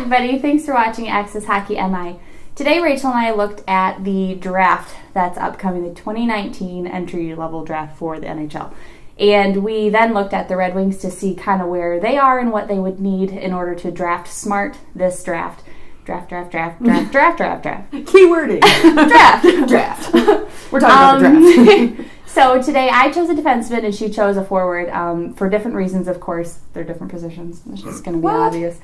everybody. Thanks for watching Access Hockey MI. Today, Rachel and I looked at the draft that's upcoming, the 2019 entry-level draft for the NHL. And we then looked at the Red Wings to see kind of where they are and what they would need in order to draft smart this draft. Draft. Keywording. Draft. We're talking about the draft. So today I chose a defenseman and she chose a forward for different reasons, of course. They're different positions. It's just going to be obvious.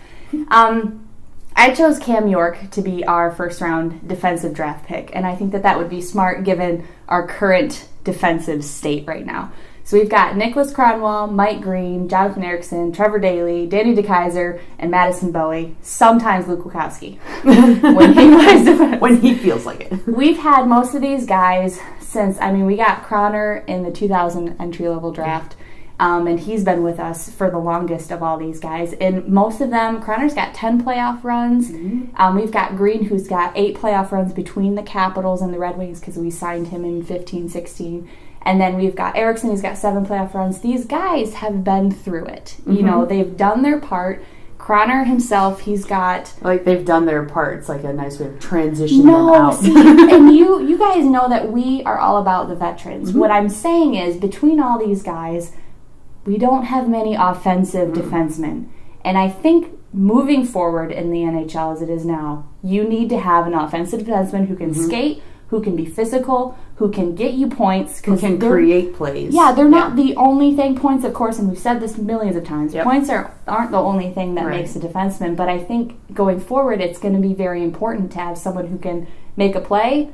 I chose Cam York to be our first-round defensive draft pick, and I think that would be smart given our current defensive state right now. So we've got Nicholas Cronwall, Mike Green, Jonathan Erickson, Trevor Daley, Danny DeKeyser, and Madison Bowie. Sometimes Luke Wachowski when he feels like it. We've had most of these guys since, we got Croner in the 2000 entry-level draft, and he's been with us for the longest of all these guys. And most of them, Croner's got 10 playoff runs. Mm-hmm. We've got Green, who's got 8 playoff runs between the Capitals and the Red Wings because we signed him in 15-16. And then we've got Erickson, who's got 7 playoff runs. These guys have been through it. Mm-hmm. You know, they've done their part. Croner himself, he's got... Like, they've done their part. It's like a nice way of transitioning them out. See, and you guys know that we are all about the veterans. Mm-hmm. What I'm saying is, between all these guys, we don't have many offensive defensemen. And I think moving forward in the NHL as it is now, you need to have an offensive defenseman who can skate, who can be physical, who can get you points. Who can create plays. Yeah, they're not the only thing. Points, of course, and we've said this millions of times, points aren't the only thing that makes a defenseman, but I think going forward it's going to be very important to have someone who can make a play,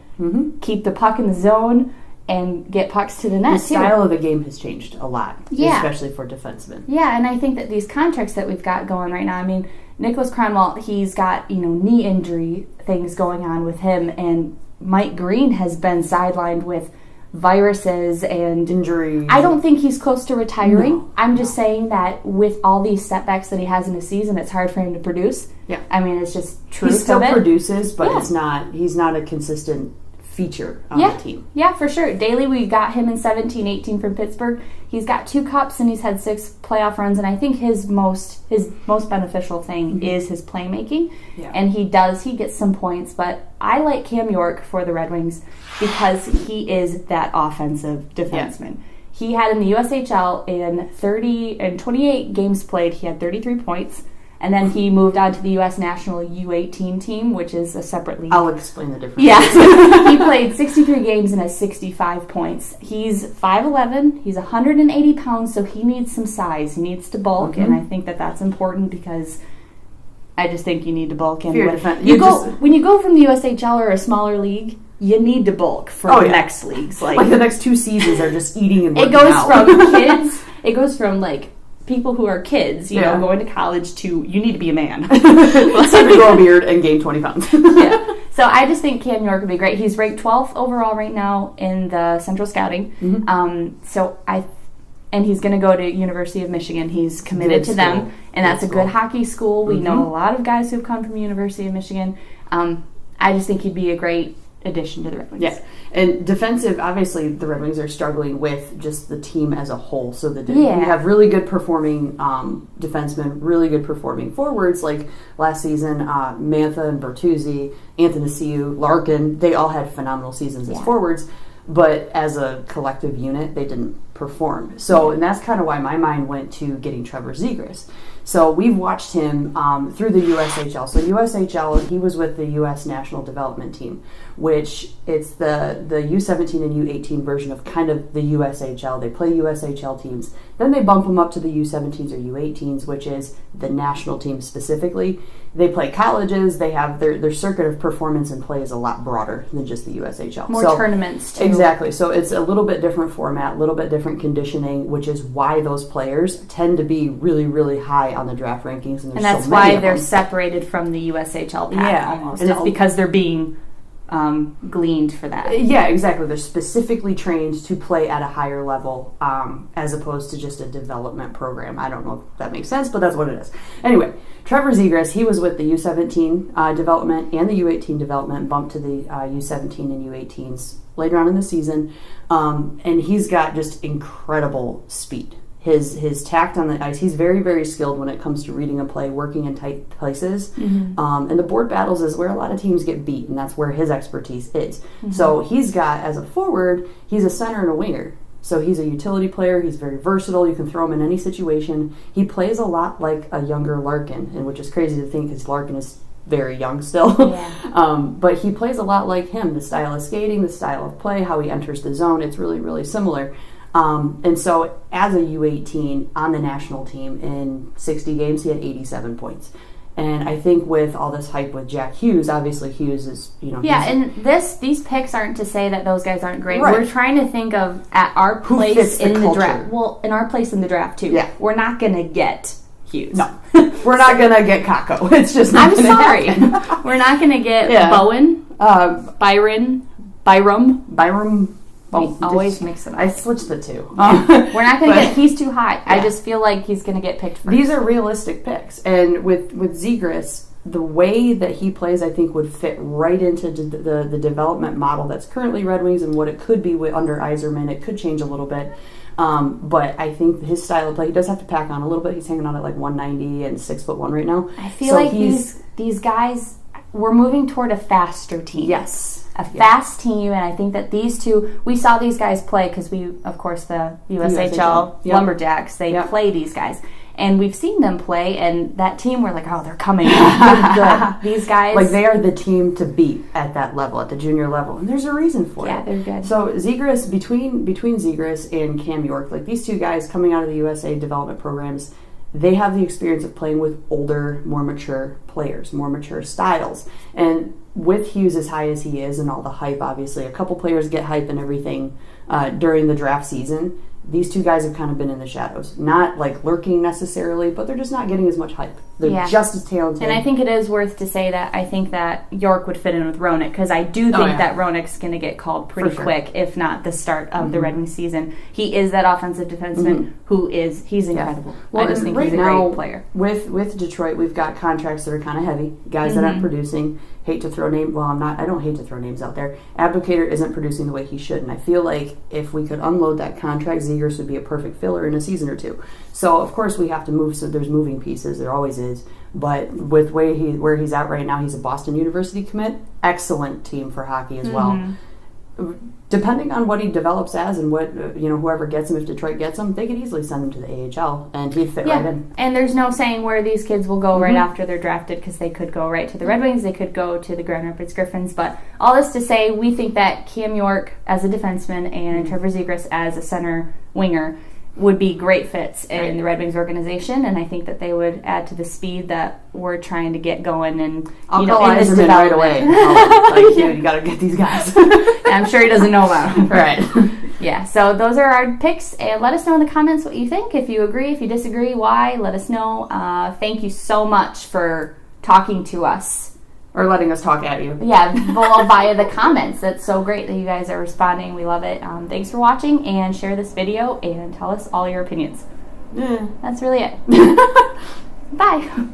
keep the puck in the zone, and get pucks to the net. The style of the game has changed a lot, especially for defensemen. Yeah, and I think that these contracts that we've got going right now, Nicholas Cronwall, he's got, knee injury things going on with him, and Mike Green has been sidelined with viruses and injuries. I don't think he's close to retiring. No, I'm just saying that with all these setbacks that he has in his season, it's hard for him to produce. Yeah. It's just truth. He still produces, but he's not a consistent feature on the team. Yeah, for sure. Daley, we got him in 17-18 from Pittsburgh. He's got 2 cups and he's had 6 playoff runs, and I think his most beneficial thing is his playmaking. Yeah. And he gets some points, but I like Cam York for the Red Wings because he is that offensive defenseman. Yeah. He had in the USHL in 28 games played, he had 33 points. And then he moved on to the U.S. National U18 team, which is a separate league. I'll explain the difference. Yeah. He played 63 games and has 65 points. He's 5'11", he's 180 pounds, so he needs some size. He needs to bulk, and I think that that's important because I just think you need to bulk in. When you go from the USHL or a smaller league, you need to bulk for the next leagues. Like the next 2 seasons are just eating and working It goes from people who are kids, going to college to you need to be a man. It's time to grow a beard and gain 20 pounds. Yeah. So I just think Cam York would be great. He's ranked 12th overall right now in the Central Scouting. Mm-hmm. And he's going to go to University of Michigan. He's committed to them, and that's a good hockey school. We know a lot of guys who've come from University of Michigan. I just think he'd be a great addition to the Red Wings. Yeah, and defensive, obviously the Red Wings are struggling with just the team as a whole. So we have really good performing defensemen, really good performing forwards, like last season, Mantha and Bertuzzi, Athanasiou, Larkin, they all had phenomenal seasons as forwards, but as a collective unit, they didn't perform. So, and that's kind of why my mind went to getting Trevor Zegras. So we've watched him through the USHL. So USHL, he was with the U.S. National Development Team, which it's the U17 and U18 version of kind of the USHL. They play USHL teams. Then they bump them up to the U17s or U18s, which is the national team specifically. They play colleges. They have their circuit of performance and play is a lot broader than just the USHL. More tournaments, too. Exactly. So it's a little bit different format, a little bit different conditioning, which is why those players tend to be really, really high on the draft rankings. And that's why they're separated from the USHL path almost. And it's because they're being gleaned for that. Yeah, exactly. They're specifically trained to play at a higher level as opposed to just a development program. I don't know if that makes sense, but that's what it is. Anyway, Trevor Zegras, he was with the U17 development and the U18 development, bumped to the U17 and U18s later on in the season, and he's got just incredible speed. his tact on the ice. He's very, very skilled when it comes to reading a play, working in tight places. And the board battles is where a lot of teams get beat, and that's where his expertise is. So he's got, as a forward, he's a center and a winger. So he's a utility player. He's very versatile. You can throw him in any situation. He plays a lot like a younger Larkin, and which is crazy to think because Larkin is very young still. But he plays a lot like him. The style of skating, the style of play, how he enters the zone, it's really, really similar. And so as a U18 on the national team in 60 games, he had 87 points. And I think with all this hype with Jack Hughes, obviously Hughes is, and these picks aren't to say that those guys aren't great. Right. We're trying to think of at our place in the draft. Well, in our place in the draft too. Yeah. We're not going to get Hughes. No. We're not going to get Kakko. It's just not I'm sorry. We're not going to get Bowen, Byram. Always mix it up. I switched the two. We're not going to get. He's too high. Yeah. I just feel like he's going to get picked first. These are realistic picks, and with Zegras, the way that he plays, I think, would fit right into the development model that's currently Red Wings and what it could be under Yzerman. It could change a little bit, but I think his style of play, he does have to pack on a little bit. He's hanging on at like 190 and 6'1" right now. I feel like these guys, we're moving toward a faster team. Yes. A fast team, and I think that these two, we saw these guys play because we, of course, the USHL Lumberjacks, they play these guys. And we've seen them play, and that team, we're like, oh, they're coming. They're good. These guys. Like, they are the team to beat at that level, at the junior level. And there's a reason for it. Yeah, they're good. So, Zegras, between Zegras and Cam York, like, these two guys coming out of the USA development programs, they have the experience of playing with older, more mature players, more mature styles. And with Hughes as high as he is and all the hype, obviously, a couple players get hype and everything during the draft season. These two guys have kind of been in the shadows. Not like lurking necessarily, but they're just not getting as much hype. They're just as talented. And I think it is worth to say that I think that York would fit in with Roenick, because I do think that Roenick's going to get called pretty quick, if not the start of the Red Wings season. He is that offensive defenseman he's incredible. Well, I just think he's a great player. With Detroit, we've got contracts that are kind of heavy, guys that aren't producing. I don't hate to throw names out there. Abdicator isn't producing the way he should, and I feel like if we could unload that contract, Zegras would be a perfect filler in a season or two. So, of course, we have to move, so there's moving pieces, there always is. But with where he's at right now, he's a Boston University commit. Excellent team for hockey as well. Depending on what he develops as and what whoever gets him, if Detroit gets him, they could easily send him to the AHL and he'd fit right in. And there's no saying where these kids will go right after they're drafted, because they could go right to the Red Wings, they could go to the Grand Rapids Griffins. But all this to say, we think that Cam York as a defenseman and Trevor Zegras as a center winger would be great fits in the Red Wings organization, and I think that they would add to the speed that we're trying to get going. And I'll call Yzerman right away. Dude, you got to get these guys. I'm sure he doesn't know about them. Right. Yeah, so those are our picks, and let us know in the comments what you think. If you agree, if you disagree, why, let us know. Thank you so much for talking to us. Or letting us talk at you. Yeah, via the comments. That's so great that you guys are responding. We love it. Thanks for watching, and share this video, and tell us all your opinions. That's really it. Bye.